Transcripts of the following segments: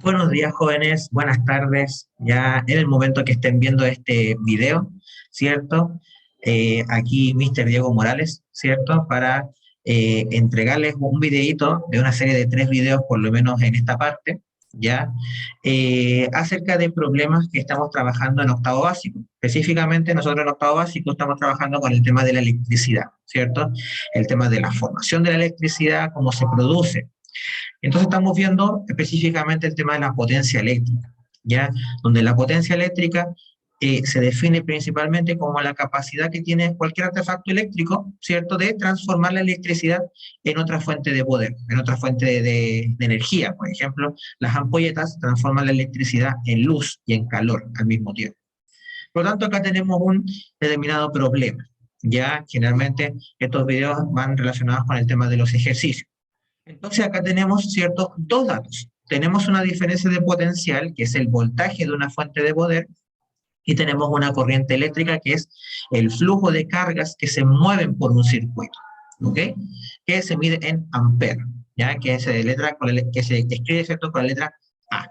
Buenos días, jóvenes, buenas tardes. Ya en el momento que estén viendo este video, ¿cierto? Aquí Mr. Diego Morales, ¿cierto? Para entregarles un videíto de una serie de 3 videos, por lo menos en esta parte, ¿ya? Acerca de problemas que estamos trabajando en octavo básico. Específicamente, nosotros en octavo básico estamos trabajando con el tema de la electricidad, ¿cierto? El tema de la formación de la electricidad, cómo se produce. Entonces estamos viendo específicamente el tema de la potencia eléctrica, ¿ya? Donde la potencia eléctrica se define principalmente como la capacidad que tiene cualquier artefacto eléctrico, ¿cierto?, de transformar la electricidad en otra fuente de poder, en otra fuente de energía. Por ejemplo, las ampolletas transforman la electricidad en luz y en calor al mismo tiempo. Por lo tanto, acá tenemos un determinado problema. Ya generalmente estos videos van relacionados con el tema de los ejercicios. Entonces acá tenemos ciertos dos datos. Tenemos una diferencia de potencial, que es el voltaje de una fuente de poder, y tenemos una corriente eléctrica, que es el flujo de cargas que se mueven por un circuito, ¿ok? Que se mide en amperes, ¿ya? Que se escribe, ¿cierto?, con la letra A.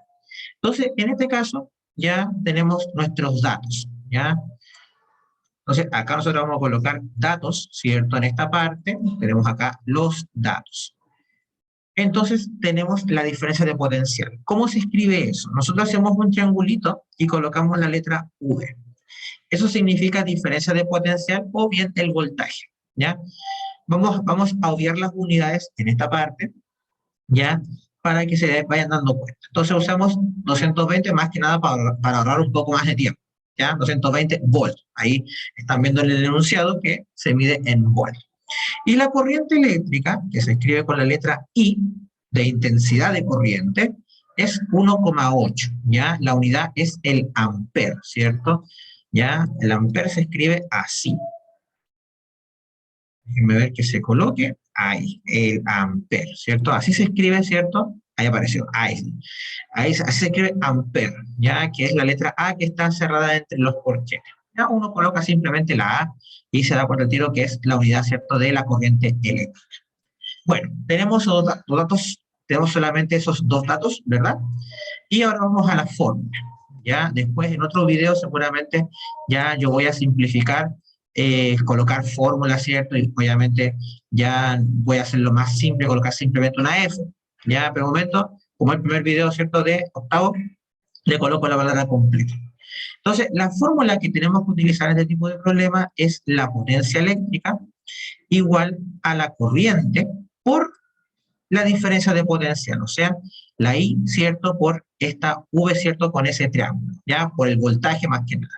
Entonces, en este caso, ya tenemos nuestros datos, ¿ya? Entonces, acá nosotros vamos a colocar datos, ¿cierto? En esta parte, tenemos acá los datos. Entonces tenemos la diferencia de potencial. ¿Cómo se escribe eso? Nosotros hacemos un triangulito y colocamos la letra V. Eso significa diferencia de potencial o bien el voltaje, ¿ya? Vamos a obviar las unidades en esta parte, ¿ya? Para que se vayan dando cuenta. Entonces usamos 220 más que nada para ahorrar un poco más de tiempo, ¿ya? 220 volts. Ahí están viendo en el enunciado que se mide en volts. Y la corriente eléctrica, que se escribe con la letra I, de intensidad de corriente, es 1,8, ¿ya? La unidad es el amper, ¿cierto? ¿Ya? El amper se escribe así. Déjenme ver que se coloque. Ahí, el amper, ¿cierto? Así se escribe, ¿cierto? Ahí apareció, así se escribe amper, ¿ya? Que es la letra A que está encerrada entre los corchetes. Ya uno coloca simplemente la A y se da por el tiro que es la unidad, ¿cierto?, de la corriente eléctrica. Bueno, tenemos los datos, tenemos solamente esos dos datos, ¿verdad? Y ahora vamos a la fórmula. Ya después en otro video seguramente ya yo voy a simplificar, colocar fórmulas, ¿cierto? Y obviamente ya voy a hacerlo más simple, colocar simplemente una F. Ya, pero de momento, como el primer video, ¿cierto?, de octavo, le coloco la palabra completa. Entonces, la fórmula que tenemos que utilizar en este tipo de problema es la potencia eléctrica igual a la corriente por la diferencia de potencial, o sea, la I, ¿cierto?, por esta V, ¿cierto?, con ese triángulo, ¿ya? Por el voltaje más que nada.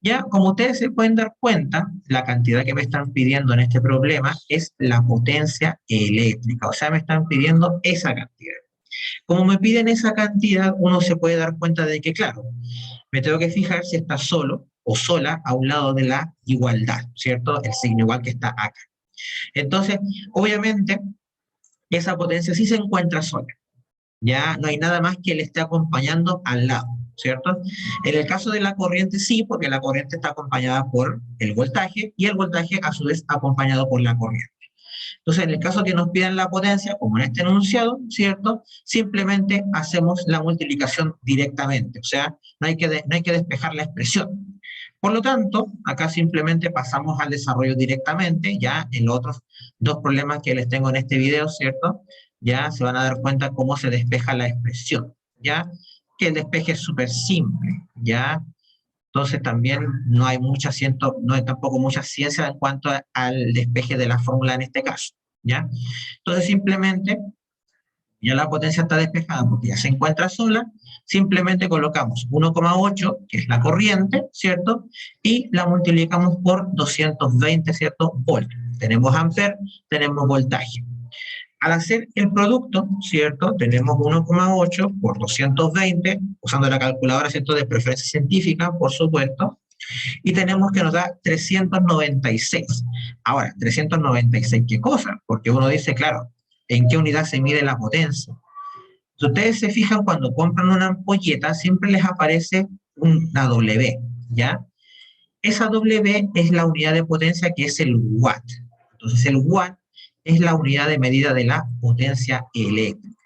Ya, como ustedes se pueden dar cuenta, la cantidad que me están pidiendo en este problema es la potencia eléctrica, o sea, me están pidiendo esa cantidad. Como me piden esa cantidad, uno se puede dar cuenta de que, claro, me tengo que fijar si está solo o sola a un lado de la igualdad, ¿cierto? El signo igual que está acá. Entonces, obviamente, esa potencia sí se encuentra sola. Ya no hay nada más que le esté acompañando al lado, ¿cierto? En el caso de la corriente sí, porque la corriente está acompañada por el voltaje y el voltaje a su vez acompañado por la corriente. Entonces, en el caso que nos pidan la potencia, como en este enunciado, ¿cierto? Simplemente hacemos la multiplicación directamente, o sea, no hay que despejar la expresión. Por lo tanto, acá simplemente pasamos al desarrollo directamente, ya en los otros dos problemas que les tengo en este video, ¿cierto? Ya se van a dar cuenta cómo se despeja la expresión, ¿ya? Que el despeje es súper simple, ¿ya? Entonces también no hay no hay tampoco mucha ciencia en cuanto al despeje de la fórmula en este caso, ¿ya? Entonces simplemente, ya la potencia está despejada porque ya se encuentra sola, simplemente colocamos 1,8, que es la corriente, ¿cierto? Y la multiplicamos por 220, ¿cierto? Volt. Tenemos amper, tenemos voltaje. Al hacer el producto, ¿cierto? Tenemos 1,8 por 220, usando la calculadora, ¿cierto?, de preferencia científica, por supuesto, y tenemos que nos da 396. Ahora, 396, ¿qué cosa? Porque uno dice, claro, ¿en qué unidad se mide la potencia? Si ustedes se fijan, cuando compran una ampolleta, siempre les aparece una W, ¿ya? Esa W es la unidad de potencia, que es el watt. Entonces, el watt es la unidad de medida de la potencia eléctrica,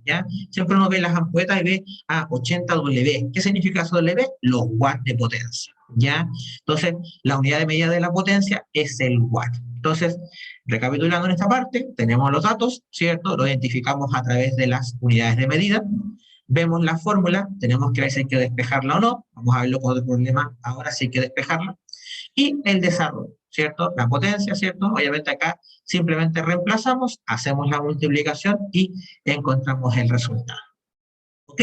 ¿ya? Siempre uno ve las ampolletas y ve a 80 W. ¿Qué significa eso W? Los watts de potencia, ¿ya? Entonces, la unidad de medida de la potencia es el watt. Entonces, recapitulando en esta parte, tenemos los datos, ¿cierto? Lo identificamos a través de las unidades de medida. Vemos la fórmula, tenemos que ver si hay que despejarla o no. Vamos a verlo con otro problema ahora si hay que despejarla. Y el desarrollo, ¿cierto? La potencia, ¿cierto? Obviamente acá simplemente reemplazamos, hacemos la multiplicación y encontramos el resultado. ¿Ok?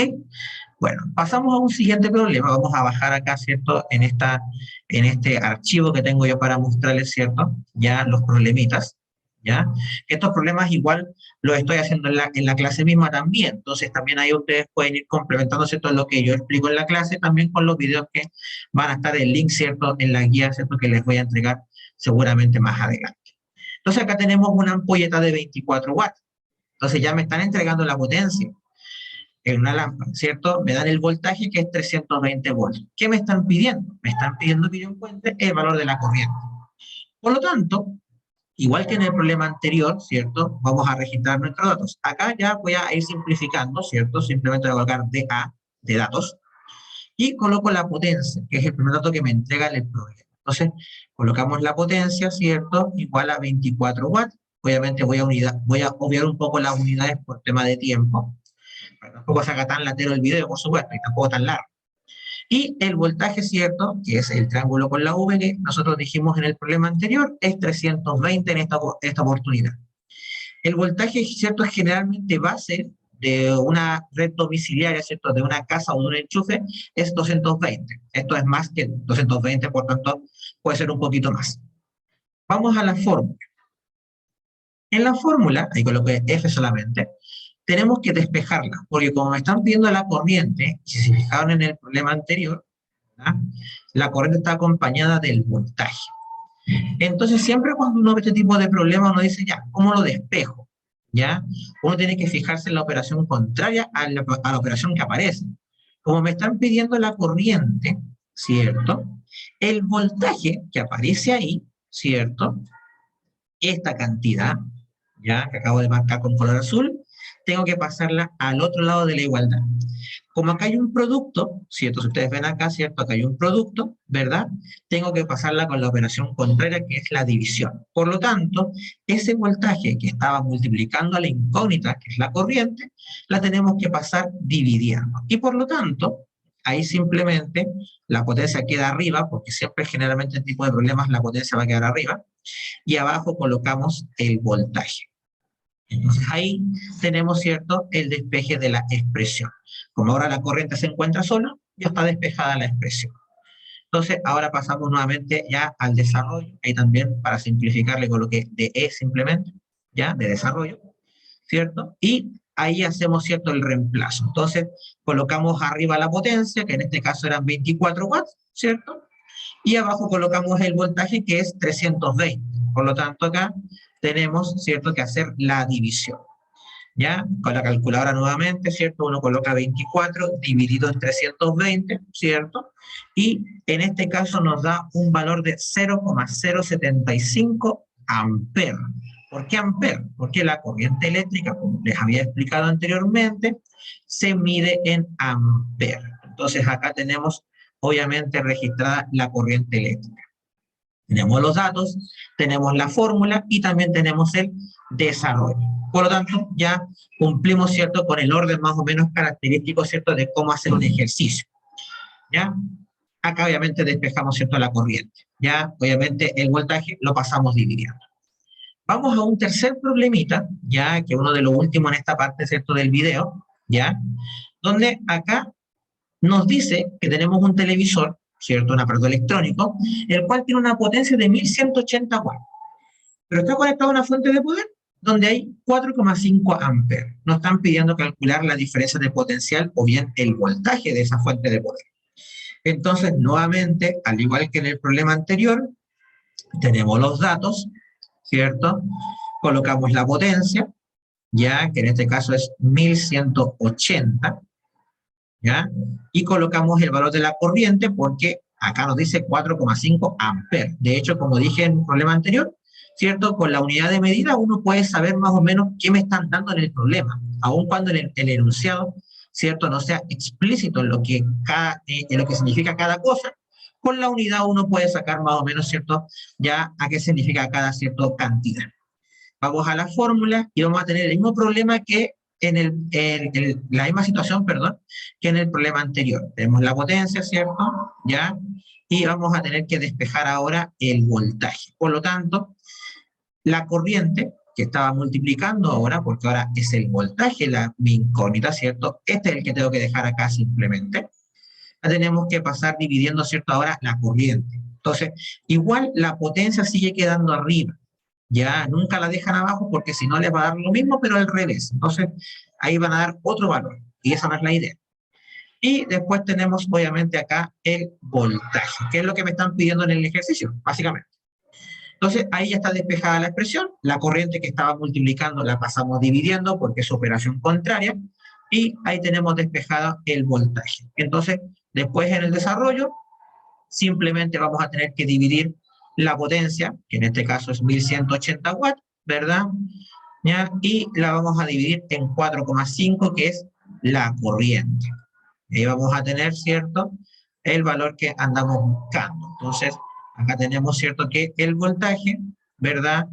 Bueno, pasamos a un siguiente problema. Vamos a bajar acá, ¿cierto? En este archivo que tengo yo para mostrarles, ¿cierto? Ya los problemitas, ¿ya? Estos problemas igual los estoy haciendo en la clase misma también. Entonces también ahí ustedes pueden ir complementando, ¿cierto? Lo que yo explico en la clase también con los videos que van a estar el link, ¿cierto? En la guía, ¿cierto? Que les voy a entregar seguramente más adelante. Entonces acá tenemos una ampolleta de 24 watts. Entonces ya me están entregando la potencia en una lámpara, ¿cierto? Me dan el voltaje que es 320 volts. ¿Qué me están pidiendo? Me están pidiendo que yo encuentre el valor de la corriente. Por lo tanto, igual que en el problema anterior, ¿cierto? Vamos a registrar nuestros datos. Acá ya voy a ir simplificando, ¿cierto? Simplemente voy a colocar DA de datos y coloco la potencia, que es el primer dato que me entrega el problema. Entonces, colocamos la potencia, ¿cierto? Igual a 24 watts. Obviamente voy a obviar un poco las unidades por tema de tiempo. Tampoco se haga tan latero el video, por supuesto, y tampoco tan largo. Y el voltaje, ¿cierto? Que es el triángulo con la V, que nosotros dijimos en el problema anterior, es 320 en esta oportunidad. El voltaje, ¿cierto? Es generalmente base de una red domiciliaria, ¿cierto? De una casa o de un enchufe, es 220. Esto es más que 220, por tanto, puede ser un poquito más. Vamos a la fórmula. En la fórmula, ahí coloqué F solamente, tenemos que despejarla, porque como me están pidiendo la corriente, si se fijaron en el problema anterior, ¿verdad? La corriente está acompañada del voltaje. Entonces, siempre cuando uno ve este tipo de problemas, uno dice, ya, ¿cómo lo despejo? ¿Ya? Uno tiene que fijarse en la operación contraria a la operación que aparece. Como me están pidiendo la corriente, ¿cierto? El voltaje que aparece ahí, ¿cierto? Esta cantidad, ¿ya? Que acabo de marcar con color azul, tengo que pasarla al otro lado de la igualdad. Como acá hay un producto, ¿cierto? Si ustedes ven acá, ¿cierto? Acá hay un producto, ¿verdad? Tengo que pasarla con la operación contraria, que es la división. Por lo tanto, ese voltaje que estaba multiplicando a la incógnita, que es la corriente, la tenemos que pasar dividiendo. Y por lo tanto, ahí simplemente la potencia queda arriba, porque siempre generalmente en este tipo de problemas la potencia va a quedar arriba, y abajo colocamos el voltaje. Entonces ahí tenemos, ¿cierto?, el despeje de la expresión. Como ahora la corriente se encuentra sola, ya está despejada la expresión. Entonces ahora pasamos nuevamente ya al desarrollo. Ahí también, para simplificar, le coloqué de E simplemente, ya, de desarrollo, ¿cierto? Y ahí hacemos, ¿cierto?, el reemplazo. Entonces colocamos arriba la potencia, que en este caso eran 24 watts, ¿cierto? Y abajo colocamos el voltaje, que es 320. Por lo tanto, acá tenemos, ¿cierto?, que hacer la división. ¿Ya? Con la calculadora nuevamente, ¿cierto? Uno coloca 24 dividido en 320, ¿cierto? Y en este caso nos da un valor de 0,075 amperes. ¿Por qué amperes? Porque la corriente eléctrica, como les había explicado anteriormente, se mide en amperes. Entonces acá tenemos, obviamente, registrada la corriente eléctrica. Tenemos los datos, tenemos la fórmula y también tenemos el desarrollo. Por lo tanto, ya cumplimos, ¿cierto?, con el orden más o menos característico, ¿cierto?, de cómo hacer un ejercicio. ¿Ya? Acá obviamente despejamos, ¿cierto?, la corriente. Ya, obviamente el voltaje lo pasamos dividiendo. Vamos a un tercer problemita, ya, que uno de los últimos en esta parte, ¿cierto?, del video, ya, donde acá nos dice que tenemos un televisor, ¿cierto?, un aparato electrónico, el cual tiene una potencia de 1180 watts, pero está conectado a una fuente de poder donde hay 4,5 amperes. Nos están pidiendo calcular la diferencia de potencial o bien el voltaje de esa fuente de poder. Entonces, nuevamente, al igual que en el problema anterior, tenemos los datos, ¿cierto? Colocamos la potencia, ya que en este caso es 1180, ¿ya? Y colocamos el valor de la corriente porque acá nos dice 4,5 amperes. De hecho, como dije en un problema anterior, ¿cierto? Con la unidad de medida uno puede saber más o menos qué me están dando en el problema. aun cuando el enunciado, ¿cierto?, no sea explícito en lo que significa cada cosa, con la unidad uno puede sacar más o menos, ¿cierto?, ya a qué significa cada cierta cantidad. Vamos a la fórmula y vamos a tener el mismo problema que la misma situación, perdón, que en el problema anterior. Tenemos la potencia, ¿cierto? ¿Ya? Y vamos a tener que despejar ahora el voltaje. Por lo tanto, la corriente que estaba multiplicando ahora, porque ahora es el voltaje mi incógnita, ¿cierto? Este es el que tengo que dejar acá simplemente. La tenemos que pasar dividiendo, ¿cierto? Ahora la corriente. Entonces, igual la potencia sigue quedando arriba. Ya nunca la dejan abajo porque si no les va a dar lo mismo, pero al revés. Entonces, ahí van a dar otro valor. Y esa no es la idea. Y después tenemos, obviamente, acá el voltaje, que es lo que me están pidiendo en el ejercicio, básicamente. Entonces, ahí ya está despejada la expresión. La corriente que estaba multiplicando la pasamos dividiendo porque es operación contraria. Y ahí tenemos despejado el voltaje. Entonces, después en el desarrollo, simplemente vamos a tener que dividir la potencia, que en este caso es 1180 watts, ¿verdad? ¿Ya? Y la vamos a dividir en 4,5, que es la corriente. Ahí vamos a tener, ¿cierto?, el valor que andamos buscando. Entonces, acá tenemos, ¿cierto?, que el voltaje, ¿verdad?,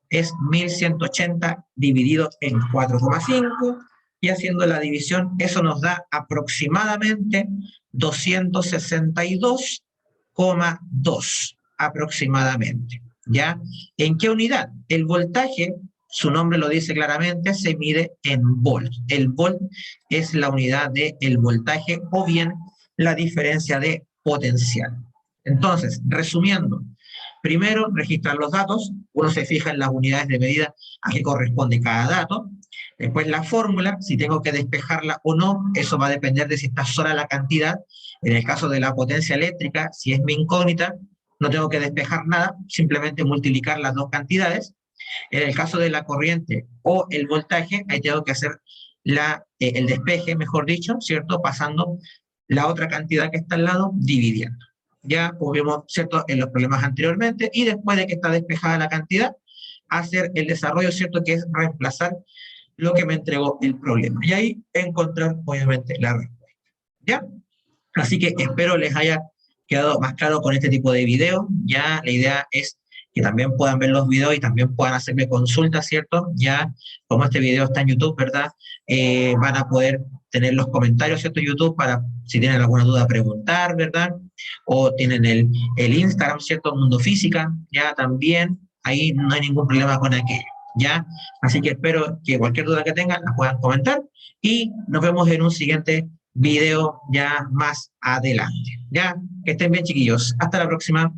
es 1180 dividido en 4,5, y haciendo la división, eso nos da aproximadamente 262,2 aproximadamente, ¿ya? ¿En qué unidad? El voltaje, su nombre lo dice claramente, se mide en volts. El volt es la unidad del voltaje o bien la diferencia de potencial. Entonces, resumiendo, primero registrar los datos, uno se fija en las unidades de medida a qué corresponde cada dato. Después la fórmula, si tengo que despejarla o no, eso va a depender de si está sola la cantidad. En el caso de la potencia eléctrica, si es mi incógnita, no tengo que despejar nada, simplemente multiplicar las dos cantidades. En el caso de la corriente o el voltaje, ahí tengo que hacer el despeje, mejor dicho, ¿cierto? Pasando la otra cantidad que está al lado, dividiendo. Ya, como vimos, ¿cierto?, en los problemas anteriormente, y después de que está despejada la cantidad, hacer el desarrollo, ¿cierto?, que es reemplazar lo que me entregó el problema. Y ahí encontrar, obviamente, la respuesta. ¿Ya? Así que espero les haya quedado más claro con este tipo de video. Ya la idea es que también puedan ver los videos y también puedan hacerme consultas, ¿cierto? Ya, como este video está en YouTube, ¿verdad? Van a poder tener los comentarios, ¿cierto? YouTube, para si tienen alguna duda preguntar, ¿verdad? O tienen el Instagram, ¿cierto? Mundo Física, ya también. Ahí no hay ningún problema con aquello, ¿ya? Así que espero que cualquier duda que tengan la puedan comentar y nos vemos en un siguiente video ya más adelante. Ya, que estén bien, chiquillos. Hasta la próxima.